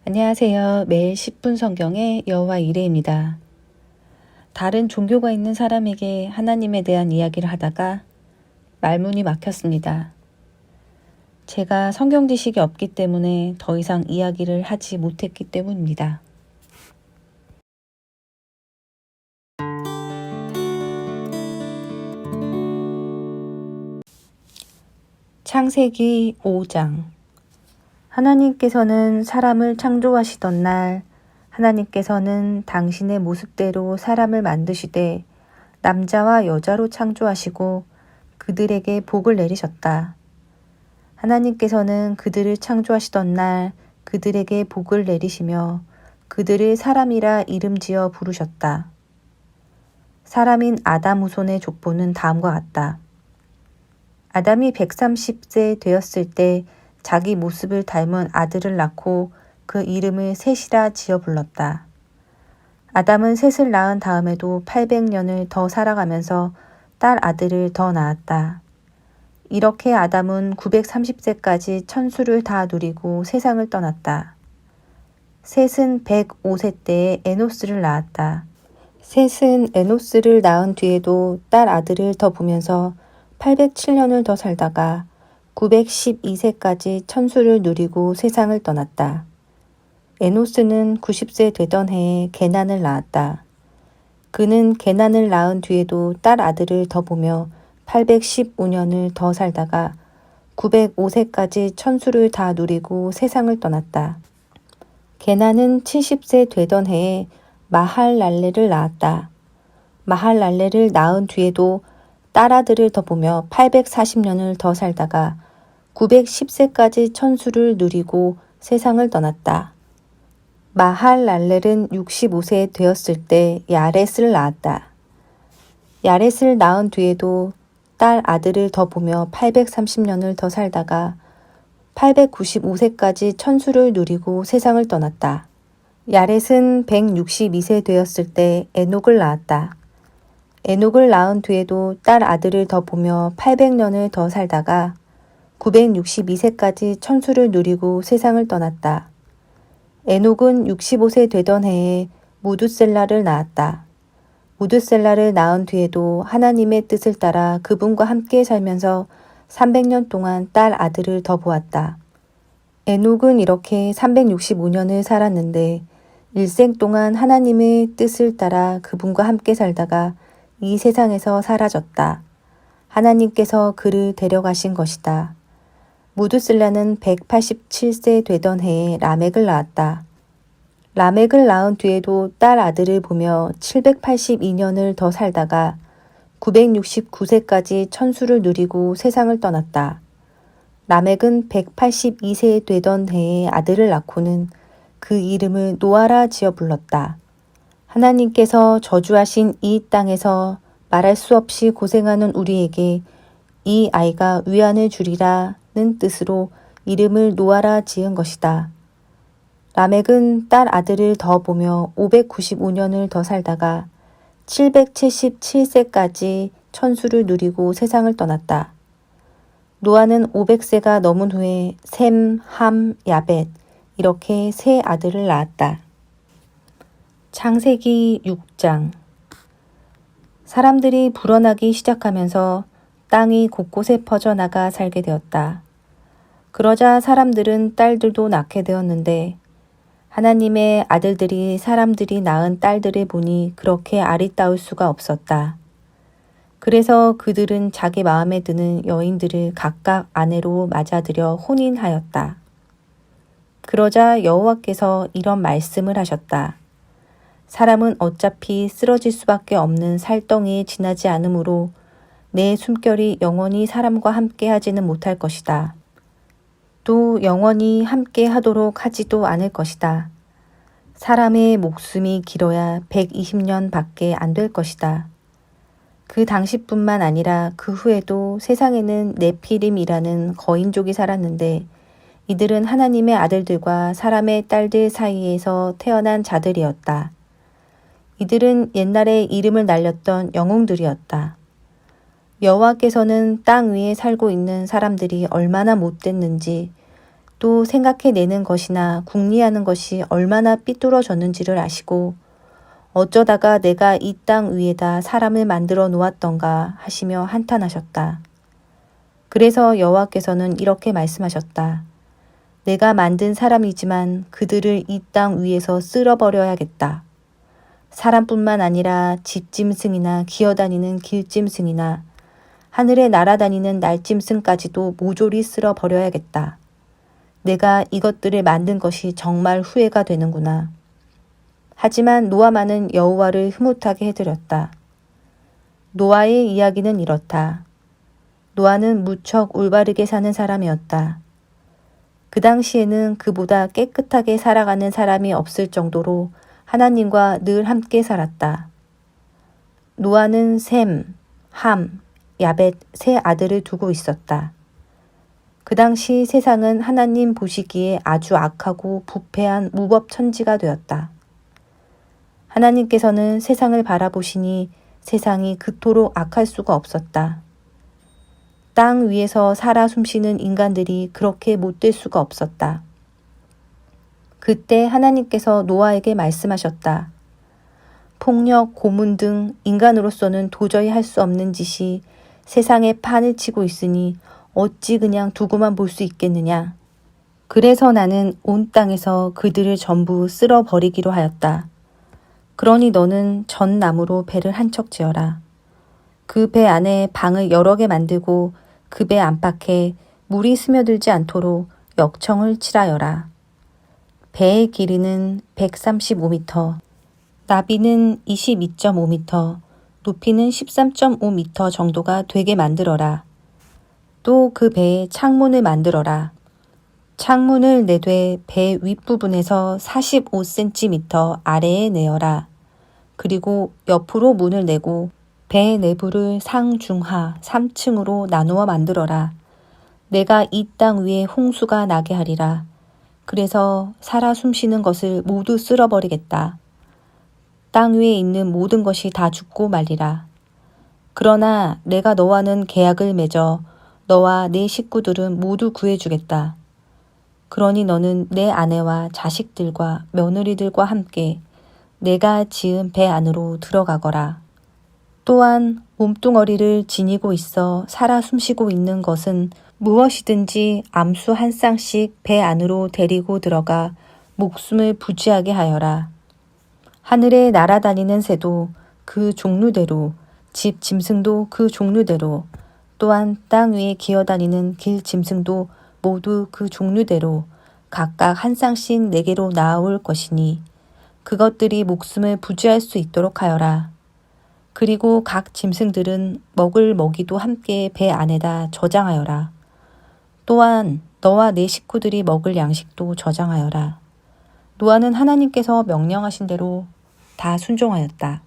안녕하세요. 매일 10분 성경의 여호와 이레입니다. 다른 종교가 있는 사람에게 하나님에 대한 이야기를 하다가 말문이 막혔습니다. 제가 성경 지식이 없기 때문에 더 이상 이야기를 하지 못했기 때문입니다. 창세기 5장. 하나님께서는 사람을 창조하시던 날 하나님께서는 당신의 모습대로 사람을 만드시되 남자와 여자로 창조하시고 그들에게 복을 내리셨다. 하나님께서는 그들을 창조하시던 날 그들에게 복을 내리시며 그들을 사람이라 이름지어 부르셨다. 사람인 아담 후손의 족보는 다음과 같다. 아담이 130세 되었을 때 자기 모습을 닮은 아들을 낳고 그 이름을 셋이라 지어 불렀다. 아담은 셋을 낳은 다음에도 800년을 더 살아가면서 딸 아들을 더 낳았다. 이렇게 아담은 930세까지 천수를 다 누리고 세상을 떠났다. 셋은 105세 때에 에노스를 낳았다. 셋은 에노스를 낳은 뒤에도 딸 아들을 더 보면서 807년을 더 살다가 912세까지 천수를 누리고 세상을 떠났다. 에노스는 90세 되던 해에 게난을 낳았다. 그는 게난을 낳은 뒤에도 딸 아들을 더 보며 815년을 더 살다가 905세까지 천수를 다 누리고 세상을 떠났다. 게난은 70세 되던 해에 마할랄레를 낳았다. 마할랄레를 낳은 뒤에도 딸아들을 더 보며 840년을 더 살다가 910세까지 천수를 누리고 세상을 떠났다. 마할랄렐은 65세 되었을 때 야렛을 낳았다. 야렛을 낳은 뒤에도 딸 아들을 더 보며 830년을 더 살다가 895세까지 천수를 누리고 세상을 떠났다. 야렛은 162세 되었을 때 에녹을 낳았다. 에녹을 낳은 뒤에도 딸 아들을 더 보며 800년을 더 살다가 962세까지 천수를 누리고 세상을 떠났다. 에녹은 65세 되던 해에 무두셀라를 낳았다. 무두셀라를 낳은 뒤에도 하나님의 뜻을 따라 그분과 함께 살면서 300년 동안 딸 아들을 더 보았다. 에녹은 이렇게 365년을 살았는데 일생 동안 하나님의 뜻을 따라 그분과 함께 살다가 이 세상에서 사라졌다. 하나님께서 그를 데려가신 것이다. 무두슬라는 187세 되던 해에 라멕을 낳았다. 라멕을 낳은 뒤에도 딸 아들을 보며 782년을 더 살다가 969세까지 천수를 누리고 세상을 떠났다. 라멕은 182세 되던 해에 아들을 낳고는 그 이름을 노아라 지어 불렀다. 하나님께서 저주하신 이 땅에서 말할 수 없이 고생하는 우리에게 이 아이가 위안을 주리라는 뜻으로 이름을 노아라 지은 것이다. 라멕은 딸 아들을 더 보며 595년을 더 살다가 777세까지 천수를 누리고 세상을 떠났다. 노아는 500세가 넘은 후에 셈, 함, 야벳 이렇게 세 아들을 낳았다. 창세기 6장. 사람들이 불어나기 시작하면서 땅이 곳곳에 퍼져나가 살게 되었다. 그러자 사람들은 딸들도 낳게 되었는데 하나님의 아들들이 사람들이 낳은 딸들을 보니 그렇게 아리따울 수가 없었다. 그래서 그들은 자기 마음에 드는 여인들을 각각 아내로 맞아들여 혼인하였다. 그러자 여호와께서 이런 말씀을 하셨다. 사람은 어차피 쓰러질 수밖에 없는 살덩이에 지나지 않으므로 내 숨결이 영원히 사람과 함께 하지는 못할 것이다. 또 영원히 함께 하도록 하지도 않을 것이다. 사람의 목숨이 길어야 120년 밖에 안 될 것이다. 그 당시뿐만 아니라 그 후에도 세상에는 네피림이라는 거인족이 살았는데 이들은 하나님의 아들들과 사람의 딸들 사이에서 태어난 자들이었다. 이들은 옛날에 이름을 날렸던 영웅들이었다. 여호와께서는 땅 위에 살고 있는 사람들이 얼마나 못됐는지 또 생각해내는 것이나 궁리하는 것이 얼마나 삐뚤어졌는지를 아시고 어쩌다가 내가 이 땅 위에다 사람을 만들어 놓았던가 하시며 한탄하셨다. 그래서 여호와께서는 이렇게 말씀하셨다. 내가 만든 사람이지만 그들을 이 땅 위에서 쓸어버려야겠다. 사람뿐만 아니라 집짐승이나 기어다니는 길짐승이나 하늘에 날아다니는 날짐승까지도 모조리 쓸어버려야겠다. 내가 이것들을 만든 것이 정말 후회가 되는구나. 하지만 노아만은 여호와를 흐뭇하게 해드렸다. 노아의 이야기는 이렇다. 노아는 무척 올바르게 사는 사람이었다. 그 당시에는 그보다 깨끗하게 살아가는 사람이 없을 정도로 하나님과 늘 함께 살았다. 노아는 셈, 함, 야벳 세 아들을 두고 있었다. 그 당시 세상은 하나님 보시기에 아주 악하고 부패한 무법천지가 되었다. 하나님께서는 세상을 바라보시니 세상이 그토록 악할 수가 없었다. 땅 위에서 살아 숨쉬는 인간들이 그렇게 못될 수가 없었다. 그때 하나님께서 노아에게 말씀하셨다. 폭력, 고문 등 인간으로서는 도저히 할 수 없는 짓이 세상에 판을 치고 있으니 어찌 그냥 두고만 볼 수 있겠느냐. 그래서 나는 온 땅에서 그들을 전부 쓸어버리기로 하였다. 그러니 너는 전 나무로 배를 한 척 지어라. 그 배 안에 방을 여러 개 만들고 그 배 안팎에 물이 스며들지 않도록 역청을 칠하여라. 배의 길이는 135m, 나비는 22.5m, 높이는 13.5m 정도가 되게 만들어라. 또 그 배에 창문을 만들어라. 창문을 내되 배 윗부분에서 45cm 아래에 내어라. 그리고 옆으로 문을 내고 배 내부를 상중하 3층으로 나누어 만들어라. 내가 이 땅 위에 홍수가 나게 하리라. 그래서 살아 숨쉬는 것을 모두 쓸어버리겠다. 땅 위에 있는 모든 것이 다 죽고 말리라. 그러나 내가 너와는 계약을 맺어 너와 네 식구들은 모두 구해주겠다. 그러니 너는 내 아내와 자식들과 며느리들과 함께 내가 지은 배 안으로 들어가거라. 또한 몸뚱어리를 지니고 있어 살아 숨쉬고 있는 것은 무엇이든지 암수 한 쌍씩 배 안으로 데리고 들어가 목숨을 부지하게 하여라. 하늘에 날아다니는 새도 그 종류대로, 집 짐승도 그 종류대로, 또한 땅 위에 기어다니는 길 짐승도 모두 그 종류대로 각각 한 쌍씩 내게로 나아올 것이니 그것들이 목숨을 부지할 수 있도록 하여라. 그리고 각 짐승들은 먹을 먹이도 함께 배 안에다 저장하여라. 또한 너와 네 식구들이 먹을 양식도 저장하여라. 노아는 하나님께서 명령하신 대로 다 순종하였다.